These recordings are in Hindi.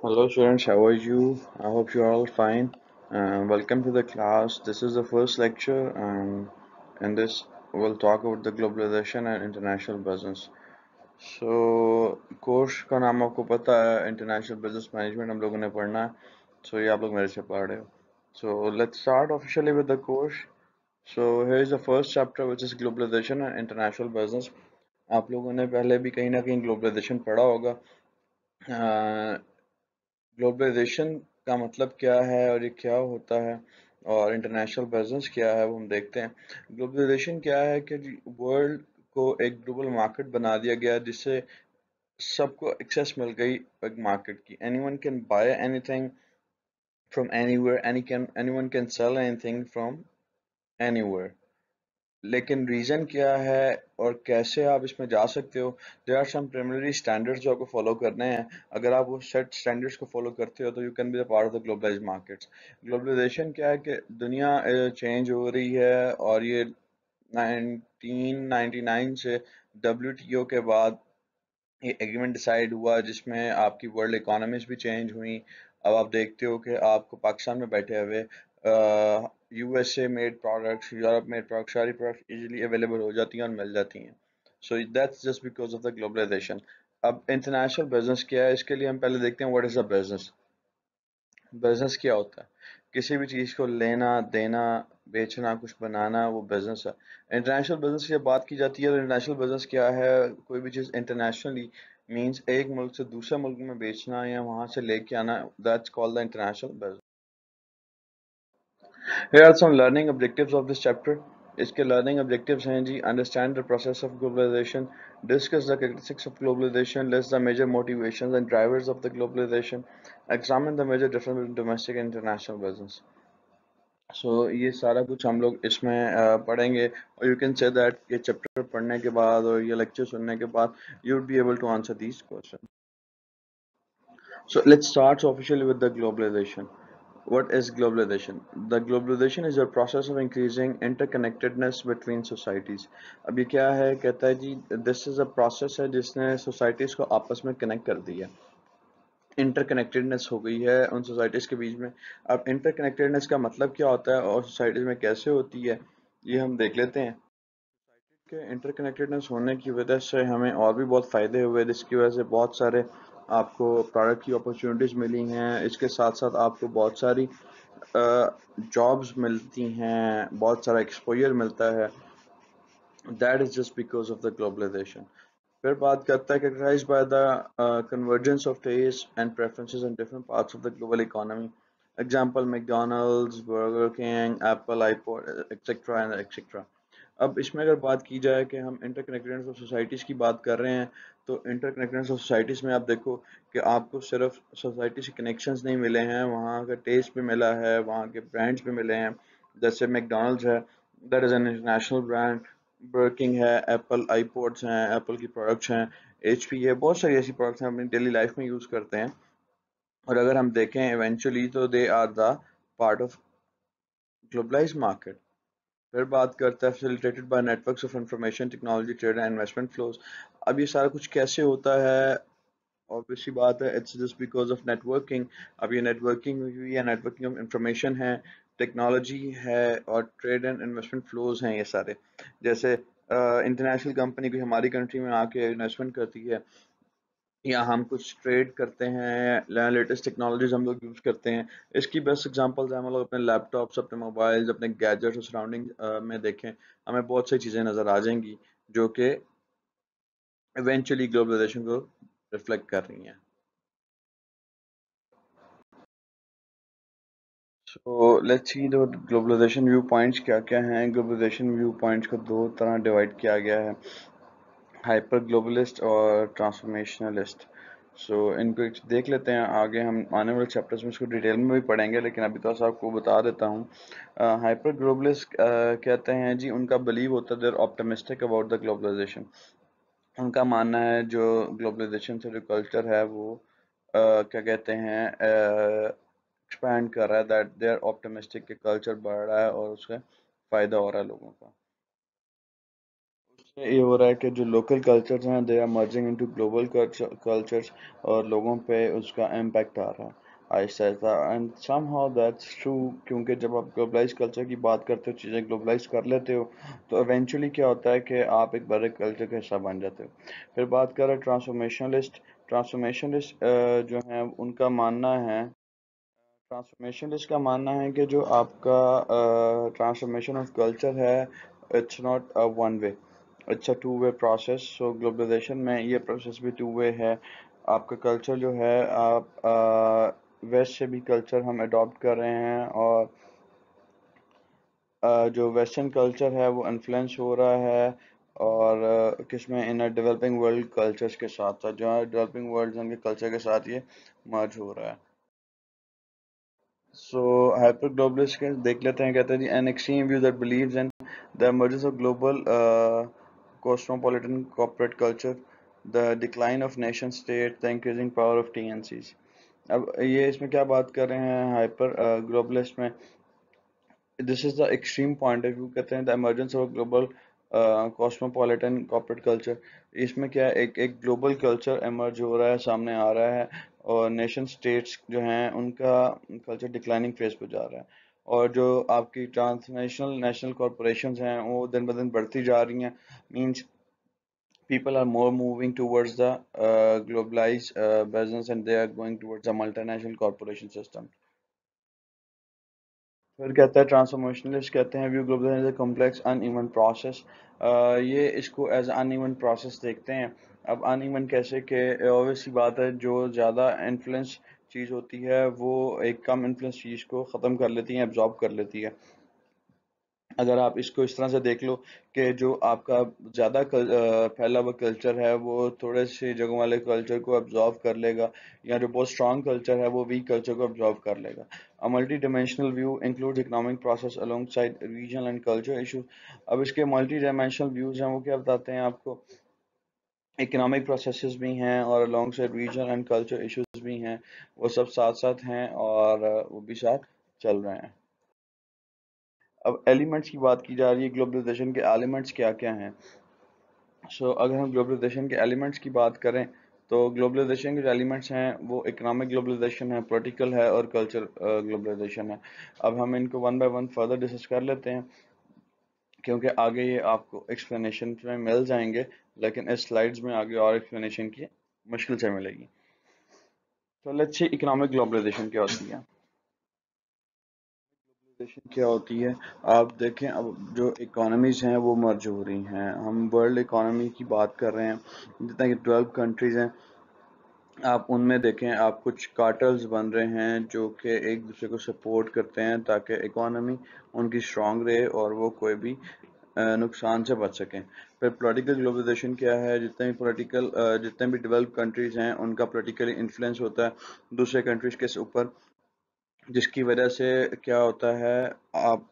Hello students, how are you? I hope you are all fine. Welcome to the class. This is the first lecture, and in this we'll talk about the globalization and international business. Course का नाम आपको पता है, इंटरनेशनल बिजनेस मैनेजमेंट हम लोगों ने पढ़ना है. ये आप लोग मेरे से पढ़ रहे हो. Let's start officially with the course. Here is the first chapter, which is globalization and international business. आप लोगों ने पहले भी कहीं ना कहीं ग्लोबलाइजेशन पढ़ा होगा. ग्लोबलाइजेशन का मतलब क्या है और ये क्या होता है, और इंटरनेशनल बिजनेस क्या है वो हम देखते हैं. ग्लोबलाइजेशन क्या है कि वर्ल्ड को एक ग्लोबल मार्केट बना दिया गया, जिससे सबको एक्सेस मिल गई एक मार्केट की. Anyone can buy anything from anywhere, anyone can sell anything from anywhere. लेकिन रीज़न क्या है और कैसे आप इसमें जा सकते हो? There are some preliminary standards जो आपको फॉलो करने हैं. अगर आप वो सेट स्टैंडर्ड्स को फॉलो करते हो तो you can be the part of the globalized markets. Globalization क्या है कि दुनिया चेंज हो रही है, और ये 1999 से डब्ल्यूटीओ के बाद ये एग्रीमेंट डिसाइड हुआ, जिसमें आपकी वर्ल्ड इकोनॉमीज भी चेंज हुई. अब आप देखते हो कि आपको पाकिस्तान में बैठे हुए USA made products, Europe made products, सारी प्रोडक्ट्स इजीली अवेलेबल हो जाती हैं और मिल जाती हैं. That's just because of the globalization. अब इंटरनेशनल बिजनेस क्या है, इसके लिए हम पहले देखते हैं what is the business. Business क्या होता है? किसी भी चीज़ को लेना देना, बेचना, कुछ बनाना, वो बिजनेस है. इंटरनेशनल बिजनेस की जब बात की जाती है तो इंटरनेशनल बिजनेस क्या है? कोई भी चीज़ इंटरनेशनली मींस एक मुल्क से दूसरे मुल्क में बेचना या वहां से लेके आना. That's called the international business. Here are some learning objectives of this chapter. इसके learning objectives हैं जी: understand the process of globalization, discuss the characteristics of globalization, list the major motivations and drivers of the globalization, examine the major difference between domestic and international business. ये सारा कुछ हम लोग इसमें पढ़ेंगे, और यू कैन से दैट ये चैप्टर पढ़ने के बाद और ये लेक्चर सुनने के बाद you would be able to answer these question. Let's start officially with the globalization. What is globalization? The globalization is a process of increasing interconnectedness between societies. अब ये क्या है? कहता है जी, this is a process है जिसने societies को आपस में connect कर दिया. इंटरकनेक्टेडनेस हो गई है उन सोसाइटीज़ के बीच में. अब इंटरकनेक्टेडनेस का मतलब क्या होता है और सोसाइटीज़ में कैसे होती है, ये हम देख लेते हैं. के इंटरकनेक्टेडनेस होने की वजह से हमें और भी बहुत फ़ायदे हुए, जिसकी वजह से बहुत सारे आपको प्रोडक्ट की अपॉर्चुनिटीज़ मिली हैं. इसके साथ साथ आपको बहुत सारी जॉब्स मिलती हैं, बहुत सारा एक्सपोजर मिलता है. That is just because of the globalization. फिर बात करता है characterized by the convergence of taste and preferences in different parts of the global economy. Example: McDonald's, Burger King, Apple, iPod, etc. and etc. अब इसमें अगर बात की जाए कि हम इंटरकनेक्टेडनेस ऑफ सोसाइटीज़ की बात कर रहे हैं, तो इंटरकनेक्टेडनेस ऑफ सोसाइटीज़ में आप देखो कि आपको सिर्फ सोसाइटी से कनेक्शंस नहीं मिले हैं, वहाँ का टेस्ट भी मिला है, वहाँ के ब्रांड्स भी मिले हैं. जैसे मैकडोनल्ड्स है, that is an international brand. बर्किंग है, एप्पल आईपॉड्स हैं, एप्पल की प्रोडक्ट्स हैं, एचपी है, बहुत सारी ऐसी प्रोडक्ट्स हैं अपनी डेली लाइफ में यूज़ करते हैं. और अगर हम देखें इवेंचुअली तो they are the part of globalized market. फिर बात करता है facilitated by networks of information technology trade and investment flows. अब ये सारा कुछ कैसे होता है? ऑब्वियसली बात है, it's just because of networking. अब ये नेटवर्किंग हुई है, नेटवर्किंग ऑफ इंफॉर्मेशन है, टेक्नोलॉजी है, और ट्रेड एंड इन्वेस्टमेंट फ्लोज हैं ये सारे. जैसे इंटरनेशनल कंपनी कोई हमारी कंट्री में आके इन्वेस्टमेंट करती है, या हम कुछ ट्रेड करते हैं, लेटेस्ट टेक्नोलॉजीज हम लोग यूज़ करते हैं. इसकी बेस्ट एग्जांपल्स हैं हम लोग अपने लैपटॉप्स, अपने मोबाइल्स, अपने गैजेट्स और सराउंडिंग में देखें, हमें बहुत सारी चीज़ें नज़र आ जाएंगी जो कि इवेंचुअली ग्लोबलाइजेशन को रिफ्लेक्ट कर रही हैं. Let's see the globalization view points क्या क्या हैं. ग्लोबलाइजेशन व्यू पॉइंट्स को दो तरह डिवाइड किया गया है: हाइपर ग्लोबलिस्ट और ट्रांसफॉर्मेशनलिस्ट. इनको एक देख लेते हैं. आगे हम आने वाले चैप्टर्स में इसको डिटेल में भी पढ़ेंगे, लेकिन अभी तो आपको बता देता हूँ. हाइपर ग्लोबलिस्ट कहते हैं जी, उनका बिलीव होता है, देर ऑप्टिमिस्टिक अबाउट द ग्लोबलाइजेशन. उनका मानना है जो ग्लोबलाइजेशन से जो कल्चर है वो क्या कहते हैं, एक्सपैंड कर रहा है. दैट दे आर ऑप्टिमिस्टिक कि कल्चर बढ़ रहा है और उससे फ़ायदा हो रहा है लोगों का. ये हो रहा है कि जो लोकल कल्चर्स हैं they are merging into global cultures, और लोगों पे उसका इम्पैक्ट आ रहा है Aahista Aahista, and somehow that's true. क्योंकि जब आप ग्लोबलाइज कल्चर की बात करते हो, चीज़ें ग्लोबलाइज कर लेते हो, तो इवेंचुअली क्या होता है कि आप एक बड़े कल्चर का हिस्सा बन जाते हो। फिर बात करें ट्रांसफॉर्मेशनलिस्ट। ट्रांसफॉर्मेशनलिस्ट जो हैं उनका मानना है, ट्रांसफॉर्मेशनिस्ट का मानना है कि जो आपका ट्रांसफॉर्मेशन ऑफ कल्चर है, it's not a one way, it's a two way process. So globalization में ये प्रोसेस भी टू वे है। आपका कल्चर जो है, आप वेस्ट से भी कल्चर हम अडॉप्ट कर रहे हैं, और जो वेस्टर्न कल्चर है वो इन्फ्लुएंस हो रहा है, और किसमें इन डेवलपिंग वर्ल्ड कल्चर्स के साथ साथ, जो डेवलपिंग वर्ल्ड उनके कल्चर के साथ ये मर्ज हो रहा है। सो हाइपर ग्लोबलिस्ट के देख लेते हैं, कहते हैं जी an extreme view that believes in the emergence of global cosmopolitan corporate culture, the decline of nation state, the increasing power of TNCs. अब ये इसमें क्या बात कर रहे हैं हाइपर ग्लोबलिस्ट में, this is the extreme point of view, कहते हैं the emergence of global cosmopolitan corporate culture. इसमें क्या है, एक एक ग्लोबल कल्चर इमर्ज हो रहा है, सामने आ रहा है, और नेशन स्टेट्स जो हैं उनका कल्चर डिक्लाइनिंग फेज पे जा रहा है, और जो आपकी ट्रांसनेशनल नेशनल कॉरपोरेशंस हैं वो दिन ब दिन बढ़ती जा रही हैं। Means people are more moving towards the globalized business, and they are going towards a multinational corporation system. फिर कहता है ट्रांसफॉर्मेशनलिस्ट, कहते हैं view globalization as a complex uneven process. ये इसको एज अनइवन प्रोसेस देखते हैं। अब अनइवन कैसे, कि ऑब्वियस सी बात है, जो ज़्यादा इन्फ्लुएंस चीज़ होती है वो एक कम इन्फ्लुएंस चीज़ को ख़त्म कर लेती है, एब्जॉर्ब कर लेती है। अगर आप इसको इस तरह से देख लो कि जो आपका ज़्यादा फैला हुआ कल्चर है वो थोड़े से जगहों वाले कल्चर को अब्जॉर्व कर लेगा, या जो बहुत स्ट्रॉन्ग कल्चर है वो वीक कल्चर को अब्जॉर्व कर लेगा। A multi dimensional view includes economic process alongside regional and culture issues. अब इसके मल्टी डायमेंशनल व्यूज हैं, वो क्या बताते हैं आपको, इकोनॉमिक प्रोसेसेस भी हैं और alongside regional and culture issues भी हैं, वो सब साथ साथ हैं, और वो भी साथ चल रहे हैं। अब एलिमेंट्स की बात की जा रही है, ग्लोबलाइजेशन के एलिमेंट्स क्या क्या हैं। अगर हम ग्लोबलाइजेशन के एलिमेंट्स की बात करें, तो ग्लोबलाइजेशन के जो एलिमेंट्स हैं वो इकोनॉमिक ग्लोबलाइजेशन है, पॉलिटिकल है, और कल्चर ग्लोबलाइजेशन है। अब हम इनको one by one further discuss कर लेते हैं, क्योंकि आगे ये आपको एक्सप्लेनेशन में मिल जाएंगे, लेकिन इस स्लाइड्स में आगे और एक्सप्लेनेशन की मुश्किल से मिलेगी। तो लेट्स सी इकोनॉमिक ग्लोबलाइजेशन क्या होती है। ग्लोबलाइजेशन क्या होती है, आप देखें, अब जो इकोनॉमीज हैं वो मर्ज हो रही हैं, हम वर्ल्ड इकोनॉमी की बात कर रहे हैं, जितना कि 12 कंट्रीज हैं, आप उनमें देखें, आप कुछ कार्टल्स बन रहे हैं जो कि एक दूसरे को सपोर्ट करते हैं ताकि इकोनॉमी उनकी स्ट्रांग रहे और वो कोई भी नुकसान से बच सकें। फिर पॉलिटिकल ग्लोबलाइजेशन क्या है, जितने भी डेवलप कंट्रीज हैं उनका पॉलिटिकली इन्फ्लुएंस होता है दूसरे कंट्रीज के ऊपर, जिसकी वजह से क्या होता है, आप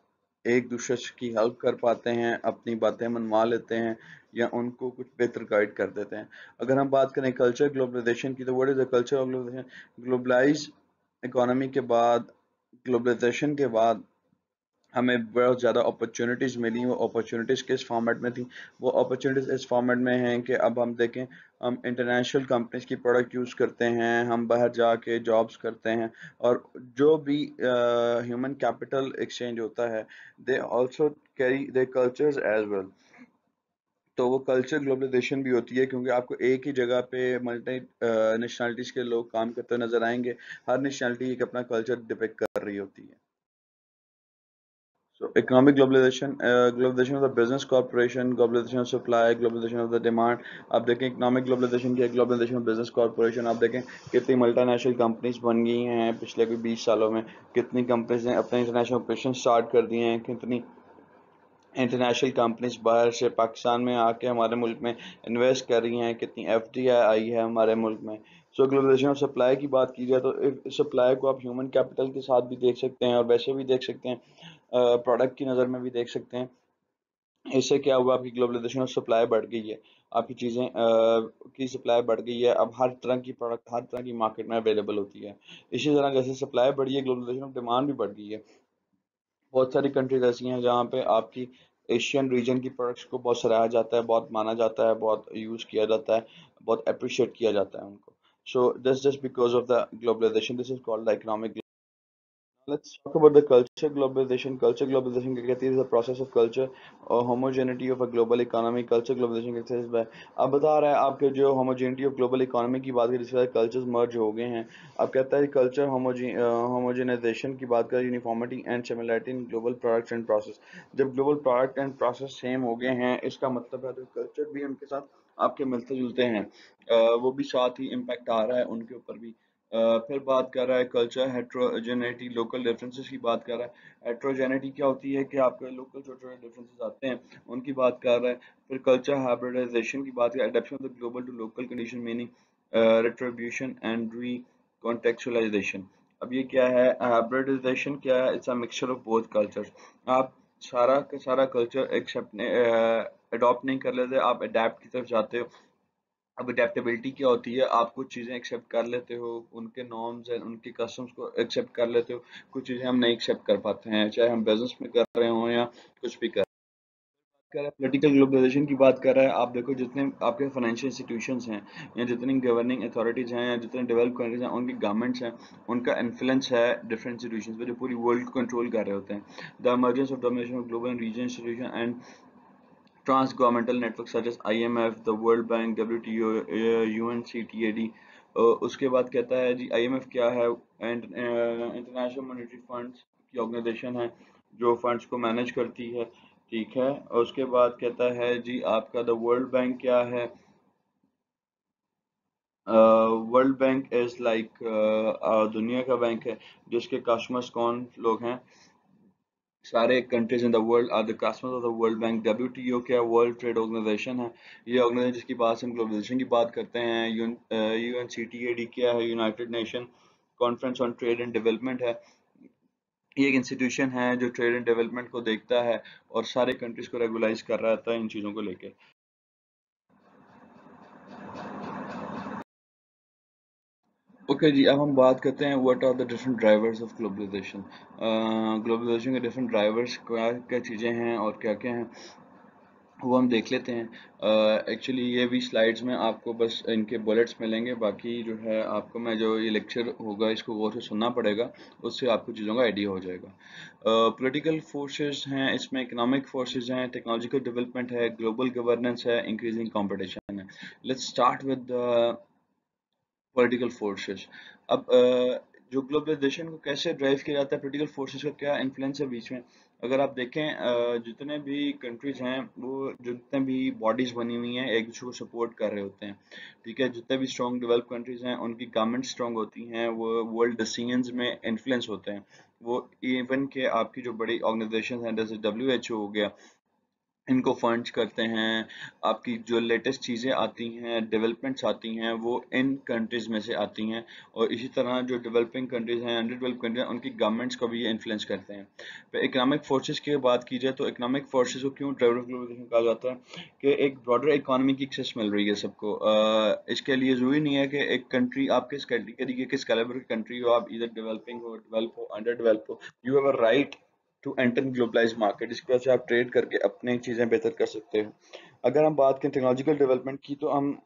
एक दूसरे की हेल्प कर पाते हैं, अपनी बातें मनवा लेते हैं, या उनको कुछ बेहतर गाइड कर देते हैं। अगर हम बात करें कल्चर ग्लोबलाइजेशन की, तो what is the culture of globalization. Globalize economy के बाद, ग्लोबलाइजेशन के बाद हमें बहुत ज़्यादा अपॉर्चुनिटीज़ मिली। वो अपॉर्चुनिटीज़ किस फॉर्मेट में थी, वो अपॉर्चुनिटीज़ इस फॉर्मेट में हैं कि अब हम देखें, हम इंटरनेशनल कंपनीज की प्रोडक्ट यूज़ करते हैं, हम बाहर जाके जॉब्स करते हैं, और जो भी ह्यूमन कैपिटल एक्सचेंज होता है, they also carry their cultures as well. तो वो कल्चर ग्लोबलाइजेशन भी होती है, क्योंकि आपको एक ही जगह पे मल्टी नेशनलिटीज़ के लोग काम करते नजर आएंगे, हर नेशनलिटी एक अपना कल्चर डिपिक्ट कर रही होती है। So economic globalization, globalization of the business corporation, globalization of supply, globalization of the demand. आप देखें इकोनॉमिक ग्लोबलाइजेशन क्या है, ग्लोबलाइजेशन ऑफ बिजनेस कॉर्पोरेशन। आप देखें कितनी मल्टीनेशनल कंपनीज बन गई हैं पिछले कोई 20 सालों में, कितनी कंपनीज ने अपने इंटरनेशनल ऑपरेशन स्टार्ट कर दिए हैं, कितनी इंटरनेशनल कंपनीज बाहर से पाकिस्तान में आके हमारे मुल्क में इन्वेस्ट कर रही हैं, कितनी एफडीआई आई है हमारे मुल्क में। ग्लोबलाइजेशन ऑफ सप्लाई की बात की जाए, तो सप्लाई को आप ह्यूमन कैपिटल के साथ भी देख सकते हैं और वैसे भी देख सकते हैं, प्रोडक्ट की नज़र में भी देख सकते हैं। इससे क्या हुआ, आपकी ग्लोबलाइजेशन ऑफ सप्लाई बढ़ गई है, आपकी चीज़ें की सप्लाई बढ़ गई है, अब हर तरह की प्रोडक्ट हर तरह की मार्केट में अवेलेबल होती है। इसी तरह जैसे सप्लाई बढ़ी है, ग्लोबलाइजेशन ऑफ डिमांड भी बढ़ गई है। बहुत सारी कंट्रीज ऐसी हैं जहाँ पे आपकी एशियन रीजन की प्रोडक्ट्स को बहुत सराहा जाता है, बहुत माना जाता है, बहुत यूज़ किया जाता है, बहुत अप्रिशिएट किया जाता है उनको। So this just because of the globalization, this is called the economic. Let's talk about the culture globalization. Culture globalization क्या कहती है? Is the process of culture or homogeneity of a global economy. Culture globalization कहते हैं by अब बता रहा है आपके जो homogeneity of global economy की बात करें जिसके बाद cultures merge हो गए हैं। अब कहता है culture homogenization की बात करें uniformity and similarity in global products and process। जब global product and process same हो गए हैं इसका मतलब है तो culture भी उनके साथ आपके मिलते जुलते हैं, वो भी साथ ही impact आ रहा है उनके ऊपर भी। फिर बात कर रहा है कल्चर हेट्रोजेनिटी, लोकल डिफरेंसेस की बात कर रहा है। हेट्रोजेनिटी क्या होती है कि आपके लोकल छोटे छोटे डिफरेंसेस आते हैं उनकी बात कर रहा है। फिर कल्चर हाइब्रिडाइजेशन की बात है, adaption of the global to local condition meaning retribution and recontextualization. अब ये क्या है? हाइब्रिडाइजेशन क्या है? It's a mixture of both cultures. आप सारा का सारा कल्चर एक्सेप्ट अडॉप्ट नहीं कर लेते, आप अडेप्ट की तरफ जाते हो। अब अडेप्टेबिलिटी क्या होती है? आप कुछ चीज़ें एक्सेप्ट कर लेते हो, उनके नॉर्म्स एंड उनके कस्टम्स को एक्सेप्ट कर लेते हो, कुछ चीज़ें हम नहीं एक्सेप्ट कर पाते हैं, चाहे हम बिजनेस में कर रहे हों या कुछ भी कर रहे हैं। पॉलिटिकल ग्लोबलाइजेशन की बात कर रहा है, आप देखो जितने आपके फाइनेंशियल इंस्टीट्यूशंस हैं या जितनी गवर्निंग अथॉरिटीज़ हैं या जितने डेवलप कंट्रीज हैं उनकी गवर्नमेंट्स हैं, उनका इन्फ्लुएंस है डिफरेंट इंस्टीट्यूशंस पे जो पूरी वर्ल्ड को कंट्रोल कर रहे होते हैं। The emergence of domination of global and regional institution and trans-governmental networks such as IMF, the World Bank, WTO, UNCTAD। उसके बाद कहता है जी IMF क्या है? एंड इंटरनेशनल मॉनेटरी फंड्स की ऑर्गेनाइजेशन है जो फंड्स को मैनेज करती है, ठीक है। और उसके बाद कहता है जी आपका द वर्ल्ड बैंक क्या है? वर्ल्ड बैंक इज लाइक दुनिया का बैंक है जिसके कस्टमर्स कौन लोग हैं? सारे countries in the world are the customers of the World Bank. WTO क्या है? वर्ल्ड ट्रेड ऑर्गेनाइजेशन है, ये ऑर्गेनाइजेशन जिसकी बात से हम ग्लोबलाइजेशन की बात करते हैं। यूएनसीटीएडी क्या है? United nation conference on trade and development है, ये एक इंस्टीट्यूशन है जो ट्रेड एंड डेवलपमेंट को देखता है और सारे कंट्रीज को रेगुलाइज कर रहा था इन चीज़ों को लेकर। ओके जी, अब हम बात करते हैं what are the different drivers of globalization. Globalization के डिफरेंट ड्राइवर्स क्या क्या चीज़ें हैं और क्या क्या हैं वो हम देख लेते हैं। एक्चुअली ये भी स्लाइड्स में आपको बस इनके बुलेट्स मिलेंगे, बाकी जो है आपको मैं जो ये लेक्चर होगा इसको गौर से सुनना पड़ेगा, उससे आपको चीज़ों का आइडिया हो जाएगा। पॉलिटिकल फोर्सेस हैं, इसमें इकोनॉमिक फोर्सेस हैं, टेक्नोलॉजिकल डेवलपमेंट है, ग्लोबल गवर्नेंस है, इंक्रीजिंग कंपटीशन है। Let's start with political forces. अब जो ग्लोबलाइजेशन को कैसे ड्राइव किया जाता है, पॉलिटिकल फोर्सेस का क्या इन्फ्लुएंस है बीच में? अगर आप देखें जितने भी कंट्रीज हैं वो जितने भी बॉडीज बनी हुई हैं एक दूसरे को सपोर्ट कर रहे होते हैं, ठीक है। जितने भी स्ट्रॉन्ग डेवलप कंट्रीज हैं उनकी गवर्नमेंट स्ट्रॉन्ग होती हैं, वो वर्ल्ड डिसीजंस में इन्फ्लुएंस होते हैं। वो इवन के आपकी जो बड़ी ऑर्गेनाइजेशन हैं जैसे डब्ल्यू हो गया, इनको फंड्स करते हैं। आपकी जो लेटेस्ट चीज़ें आती हैं, डेवलपमेंट्स आती हैं, वो इन कंट्रीज़ में से आती हैं। और इसी तरह जो डेवलपिंग कंट्रीज़ हैं, अंडर डेवलप कंट्रीज हैं, उनकी गवर्नमेंट्स को भी ये इन्फ्लुएंस करते हैं। फिर इकोनॉमिक फोर्सेस की बात की जाए तो इकोनॉमिक फोर्सेस को क्यों ड्राइवर ऑफ ग्लोबलाइजेशन कहा जाता है? कि एक ब्रॉडर इकोनॉमी की एक्सेस मिल रही है सबको। इसके लिए ज़रूरी नहीं है कि एक कंट्री आप किस कैटेगरी के किस कैलिबर की कंट्री हो, आप इधर डेवलपिंग हो, डेवलप हो, अंडर डेवलप हो, you have a right to enter globalize market. इसकी वजह से आप ट्रेड करके अपनी चीज़ें बेहतर कर सकते हो। अगर हम बात करें टेक्नोलॉजिकल डेवलपमेंट की तो हम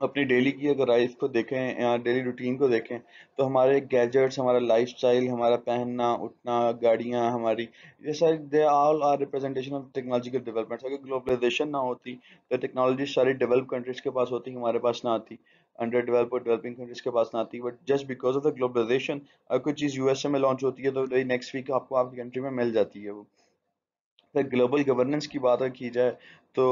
अपनी डेली की अगर लाइफ को देखें या डेली रूटीन को देखें तो हमारे गैजेट्स, हमारा लाइफस्टाइल, हमारा पहनना उठना, गाड़ियाँ हमारी, ये सारी they all are representation of technological development. अगर ग्लोबलाइजेशन ना होती तो टेक्नोलॉजी सारी डेवलप कंट्रीज के पास होती, हमारे पास ना आती, अंडर डेवलप और डेवलपिंग कंट्रीज के पास ना आती। But just because of the globalization अगर कोई चीज़ यूएसए में लॉन्च होती है तो नेक्स्ट वीक आपको आपकी कंट्री में मिल जाती है वो। फिर ग्लोबल गवर्नेंस की बात अगर की जाए तो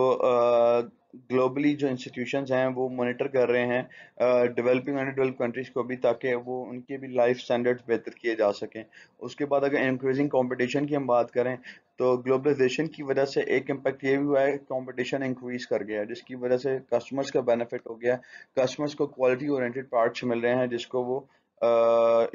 ग्लोबली जो इंस्टीट्यूशंस हैं वो मॉनिटर कर रहे हैं डेवलपिंग एंड डेवलप कंट्रीज को भी, ताकि वो उनके भी लाइफ स्टैंडर्ड्स बेहतर किए जा सकें। उसके बाद अगर इंक्रीजिंग कंपटीशन की हम बात करें तो ग्लोबलाइजेशन की वजह से एक इम्पैक्ट ये भी हुआ है, कंपटीशन इंक्रीज कर गया है जिसकी वजह से कस्टमर्स का बेनिफिट हो गया। कस्टमर्स को क्वालिटी ओरिएंटेड पार्ट्स मिल रहे हैं जिसको वो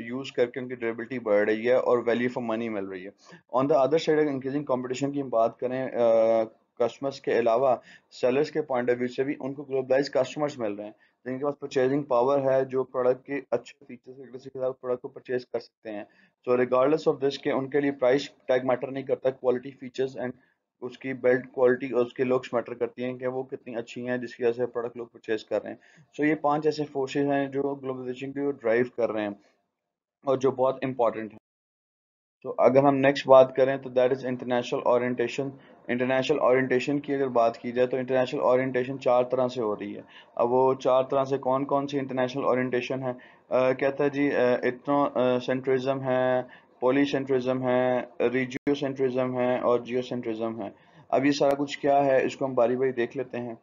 यूज़ करके उनकी ड्यूरेबिलिटी बढ़ रही है और वैल्यू फॉर मनी मिल रही है। ऑन द अदर साइड अगर इंक्रीजिंग कंपटीशन की हम बात करें कस्टमर्स के अलावा सेलर्स के पॉइंट ऑफ व्यू से भी उनको ग्लोबलाइज कस्टमर्स मिल रहे हैं जिनके पास परचेजिंग पावर है, जो प्रोडक्ट के अच्छे फीचर्स के साथ प्रोडक्ट को परचेज कर सकते हैं। सो रिगार्डलेस ऑफ दिस के उनके लिए प्राइस टैग मैटर नहीं करता, क्वालिटी फीचर्स एंड उसकी बिल्ड क्वालिटी और उसके लुक्स मैटर करती हैं कि वो कितनी अच्छी हैं जिसकी वजह से प्रोडक्ट लोग परचेज कर रहे हैं। सो ये 5 ऐसे फोर्सेस हैं जो ग्लोबलाइजेशन को ड्राइव कर रहे हैं और जो बहुत इंपॉर्टेंट है। तो अगर हम नेक्स्ट बात करें तो that is international orientation. International orientation की अगर बात की जाए तो इंटरनेशनल ओरिएंटेशन 4 तरह से हो रही है। अब वो 4 तरह से कौन कौन सी इंटरनेशनल ओरिएंटेशन है? कहता है जी इथनो सेंट्रिज्म है, पॉलीसेंट्रिज्म है, रीजियो सेंट्रिज्म है और जियो सेंट्रिज्म है। अब ये सारा कुछ क्या है इसको हम बारी बारी देख लेते हैं।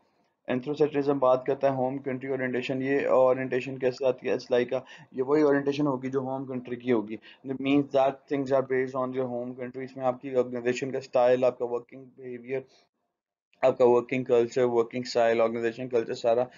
एंथ्रोसेंट्रिज्म बात करता है होम कंट्री ओरिएंटेशन। ये ओरिएंटेशन कैसे आती है? इट्स लाइक ये वही ओरिएंटेशन होगी जो होम कंट्री की होगी। It means that things are based on your home country. इसमें आपकी ऑर्गेनाइजेशन का स्टाइल, आपका वर्किंग बिहेवियर, आपका working culture, working style, organization culture सारा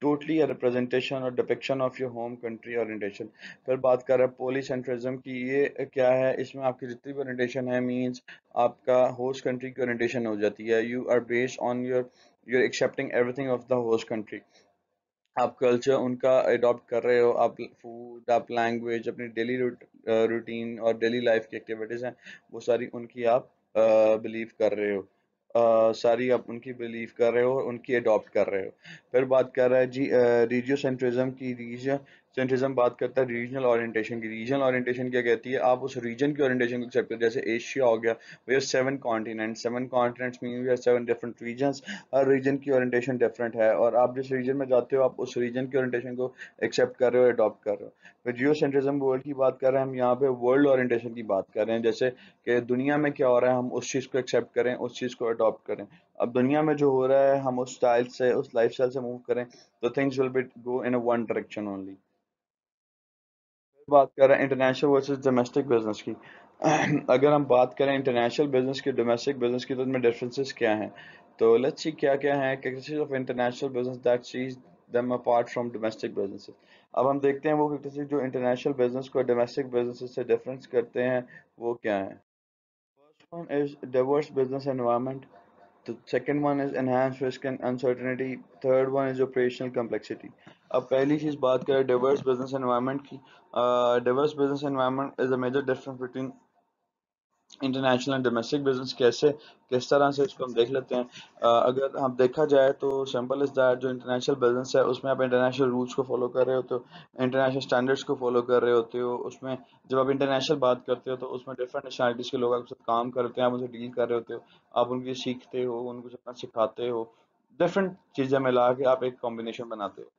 टोटली रिप्रेजेंटेशन और depiction of your home country orientation. फिर बात कर रहे हैं पॉलीसेंट्रिज्म की। ये क्या है? इसमें आपकी जितनी भी ओरिएंटेशन है मींस आपका होस्ट कंट्री की ओरिएंटेशन हो जाती है। You are based on your, you're accepting everything of the host country। आप कल्चर उनका अडॉप्ट कर रहे हो, आप फूड, आप लैंग्वेज, अपनी डेली रूटीन और डेली लाइफ की एक्टिविटीज़ हैं वो सारी उनकी आप बिलीव कर रहे हो। सारी आप उनकी बिलीव कर रहे हो और उनकी अडॉप्ट कर रहे हो। फिर बात कर रहा है जी रीजियो सेंट्रिज्म की। रीजन सेंट्रिज्म बात करता है रीजनल ओरिएंटेशन की। रीजनल ओरिएंटेशन क्या कहती है? आप उस रीजन की ओरिएंटेशन को एक्सेप्ट करो। जैसे एशिया हो गया, we have 7 continents. 7 continents mean we have 7 different regions. हर रीजन की ओरिएंटेशन डिफरेंट है और आप जिस रीजन में जाते हो आप उस रीजन की ओरिएंटेशन को एक्सेप्ट कर रहे हो, अडॉप्ट कर रहे हो। फिर जियो सेंट्रिज्म वर्ल्ड की बात कर रहे हैं हम, यहाँ पे वर्ल्ड ओरिएंटेशन की बात कर रहे हैं। जैसे कि दुनिया में क्या हो रहा है हम उस चीज़ को एक्सेप्ट करें, उस चीज़ को अडॉप्ट करें। अब दुनिया में जो हो रहा है हम उस स्टाइल से, उस लाइफ स्टाइल से मूव करें तो things will be go in a one direction only. बात कर रहे हैं इंटरनेशनल वर्सेस डोमेस्टिक बिजनेस की। अगर हम बात करें इंटरनेशनल बिजनेस की, डोमेस्टिक बिजनेस की, तो इनमें डिफरेंसेस क्या हैं? तो लेट्स सी क्या क्या है characteristics of international business that seize them apart from domestic businesses. अब हम देखते हैं वो कैरेक्टरिस्टिक्स जो इंटरनेशनल बिजनेस को डोमेस्टिक बिजनेस से डिफरेंस करते हैं वो क्या है। First one is diverse business environment. The second one is enhanced risk and uncertainty. Third one is operational complexity. अब पहली चीज बात करें diverse business environment की। Diverse business environment is a major difference between international and domestic business. कैसे, किस तरह से इसको हम देख लेते हैं। अगर हम देखा जाए तो सिंपल इज दैट जो इंटरनेशनल बिजनेस है उसमें आप इंटरनेशनल रूल्स को फॉलो कर रहे होते हो, इंटरनेशनल स्टैंडर्ड्स को फॉलो कर रहे होते हो। उसमें जब आप इंटरनेशनल बात करते हो तो उसमें डिफरेंट नेशनलिटीज़ के लोग आपके साथ काम करते हैं, आप उनसे डील कर रहे होते हो, आप उनकी सीखते हो, उनको अपना सिखाते हो, डिफरेंट चीज़ें मिला के आप एक कॉम्बिनेशन बनाते हो।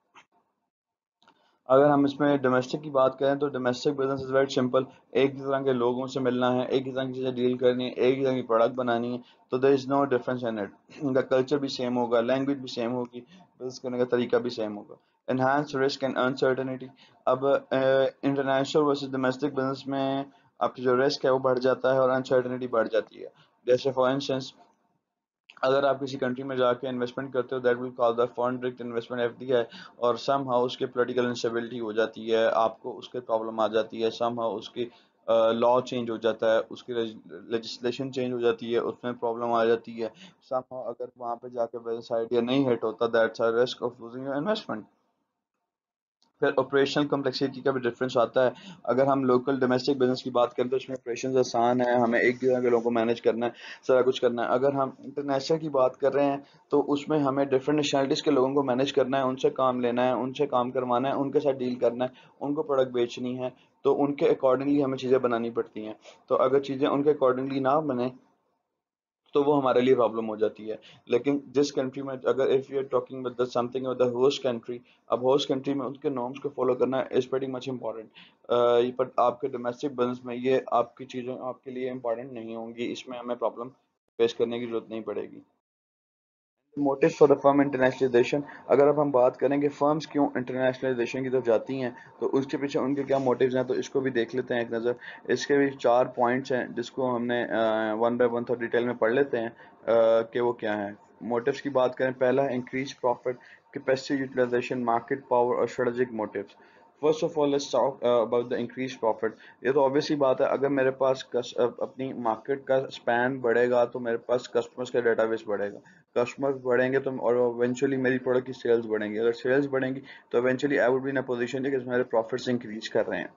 अगर हम इसमें डोमेस्टिक की बात करें तो domestic business is very simple. एक ही तरह के लोगों से मिलना है, एक ही तरह की चीज़ें डील करनी है, एक ही तरह की प्रोडक्ट बनानी है, तो there is no difference in it. उनका कल्चर भी सेम होगा, लैंग्वेज भी सेम होगी, बिजनेस करने का तरीका भी सेम होगा। Enhance risk and uncertainty. अब इंटरनेशनल वर्सेस डोमेस्टिक बिजनेस में आपकी जो रिस्क है वो बढ़ जाता है और अनसर्टेनिटी बढ़ जाती है। जैसे फॉर इंस्टेंस अगर आप किसी कंट्री में जाके इन्वेस्टमेंट करते हो that will call the foreign direct investment FDI, और सम हाउ उसके पॉलिटिकल इंस्टेबिलिटी हो जाती है, आपको उसके प्रॉब्लम आ जाती है, सम हाउ उसकी लॉ चेंज हो जाता है, उसकी लेजिस्लेशन चेंज हो जाती है, उसमें प्रॉब्लम आ जाती है। सम हाउ अगर वहाँ पे जाके बिजनेस आइडिया नहीं हिट होता that's a risk of losing your investment. फिर ऑपरेशनल कम्प्लेक्सिटी का भी डिफरेंस आता है। अगर हम लोकल डोमेस्टिक बिजनेस की बात करें तो उसमें ऑपरेशन आसान है, हमें एक जगह के लोगों को मैनेज करना है, सारा कुछ करना है। अगर हम इंटरनेशनल की बात कर रहे हैं तो उसमें हमें डिफरेंट नेशनलिटीज़ के लोगों को मैनेज करना है, उनसे काम लेना है, उनसे काम करवाना है, उनके साथ डील करना है, उनको प्रोडक्ट बेचनी है, तो उनके अकॉर्डिंगली हमें चीज़ें बनानी पड़ती हैं। तो अगर चीज़ें उनके अकॉर्डिंगली ना बने तो वो हमारे लिए प्रॉब्लम हो जाती है। लेकिन जिस कंट्री में अगर if you are talking with the something with the host country, अब होस्ट कंट्री में उनके नॉर्म्स को फॉलो करना is pretty much important. But आपके डोमेस्टिक बिजनेस में ये आपकी चीज़ें आपके लिए इम्पॉर्टेंट नहीं होंगी, इसमें हमें प्रॉब्लम फेस करने की जरूरत नहीं पड़ेगी। Motive for the firm internationalisation. अगर अब हम बात करें कि फर्म्स क्यों इंटरनेशनलाइजेशन की तरफ जाती हैं तो उसके पीछे उनके क्या मोटिव्स हैं, तो इसको भी देख लेते हैं एक नज़र। इसके भी 4 पॉइंट्स हैं जिसको हमने वन बाय वन थोड़ा डिटेल में पढ़ लेते हैं कि वो क्या है। मोटिव्स की बात करें, पहला है increase profit, capacity utilisation, market power और strategic motives. First of all let's talk about the increase profit. ये तो ऑब्वियसली बात है, अगर मेरे पास अपनी मार्केट का स्पैन बढ़ेगा तो मेरे पास कस्टमर्स का डेटाबेस बढ़ेगा, कस्टमर्स बढ़ेंगे तो और इवेंचुअली मेरी प्रोडक्ट की सेल्स बढ़ेंगी, अगर सेल्स बढ़ेंगी तो eventually I would be in a position कि मेरे प्रॉफिट्स इंक्रीज कर रहे हैं।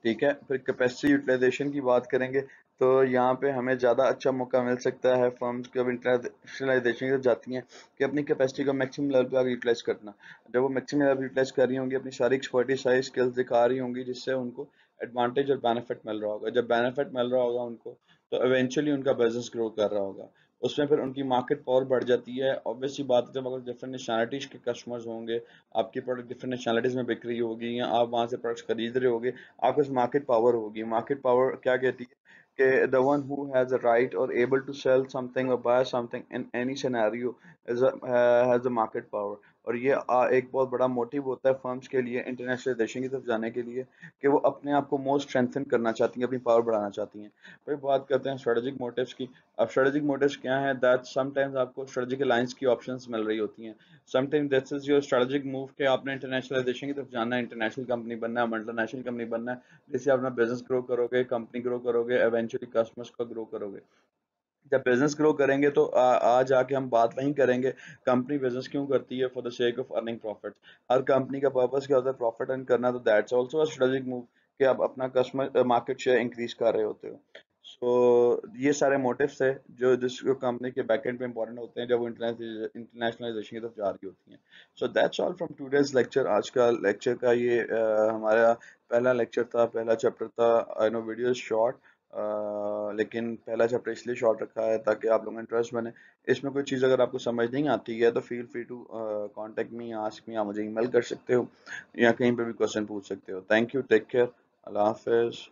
ठीक है। फिर कैपेसिटी यूटिलाइजेशन की बात करेंगे तो यहाँ पे हमें ज़्यादा अच्छा मौका मिल सकता है फर्म्स जब इंटरनेशनलाइजेशन की तरफ जाती हैं कि अपनी कैपेसिटी को मैक्सिमम लेवल पे आगे यूटिलाइज करना। जब वो मैक्सिमम लेवल यूटिलाइज कर रही होंगी, अपनी सारी एक्सपर्टीज सारी स्किल्स दिखा रही होंगी, जिससे उनको एडवांटेज और बेनिफिट मिल रहा होगा। जब बेनिफिट मिल रहा होगा उनको, तो इवेंचुअली उनका बिजनेस ग्रो कर रहा होगा। उसमें फिर उनकी मार्केट पावर बढ़ जाती है। ऑब्वियस सी बात है, जब अगर डिफरेंट नेशनलिटीज के कस्टमर्स होंगे, आपकी प्रोडक्ट डिफरेंट नेशनलिटीज में बिक रही होगी, या आप वहाँ से प्रोडक्ट्स खरीद रहे होगे, आपके पास मार्केट पावर होगी। मार्केट पावर क्या कहती है कि the one who has a right और एबल टू सेल समथिंग और buy something in any scenario is has a market power. और ये एक बहुत बड़ा मोटिव होता है फर्म्स के लिए इंटरनेशनलाइजेशन की तरफ जाने के लिए, कि वो अपने आप को मोर स्ट्रेंथन करना चाहती हैं, अपनी पावर बढ़ाना चाहती हैं। फिर बात करते हैं स्ट्रेटेजिक मोटिव्स की। अब स्ट्रेटेजिक मोटिव्स क्या है? दैट समटाइम्स आपको स्ट्रेटेजिक अलायंस की ऑप्शंस मिल रही होती हैं। Sometimes this is your strategic move कि आपने इंटरनेशनलाइजेशन की तरफ जाना है, इंटरनेशनल कंपनी बनना है, मल्टीनेशनल कंपनी बनना है, जिससे आप अपना बिजनेस ग्रो करोगे, कंपनी ग्रो करोगे, एवेंचुअली कस्टमर्स को ग्रो करोगे। जब बिजनेस ग्रो करेंगे तो आज आके हम बात वहीं करेंगे, कंपनी बिजनेस क्यों करती है? For the sake of earning profit. Her company का पर्पस क्या होता है? प्रॉफिट अर्न करना। तो that's also a strategic move कि आप अपना कस्टमर मार्केट शेयर इंक्रीज कर रहे होते हो। सो ये सारे मोटिव्स है जो जिस कंपनी के बैकएंड पे इंपॉर्टेंट होते हैं, जब वो इंटरनेशनलाइजेशन की तरफ जा रही होती हैं। So that's all from today's lecture. आज का लेक्चर का ये हमारा पहला लेक्चर था, पहला चैप्टर था। I know video is short, लेकिन पहला चैप्टर इसलिए शॉर्ट रखा है ताकि आप लोगों का इंटरेस्ट बने। इसमें कोई चीज़ अगर आपको समझ नहीं आती है तो feel free to contact me, ask me, आप मुझे ईमेल कर सकते हो या कहीं पे भी क्वेश्चन पूछ सकते हो। थैंक यू, टेक केयर, अल्लाह हाफिज़।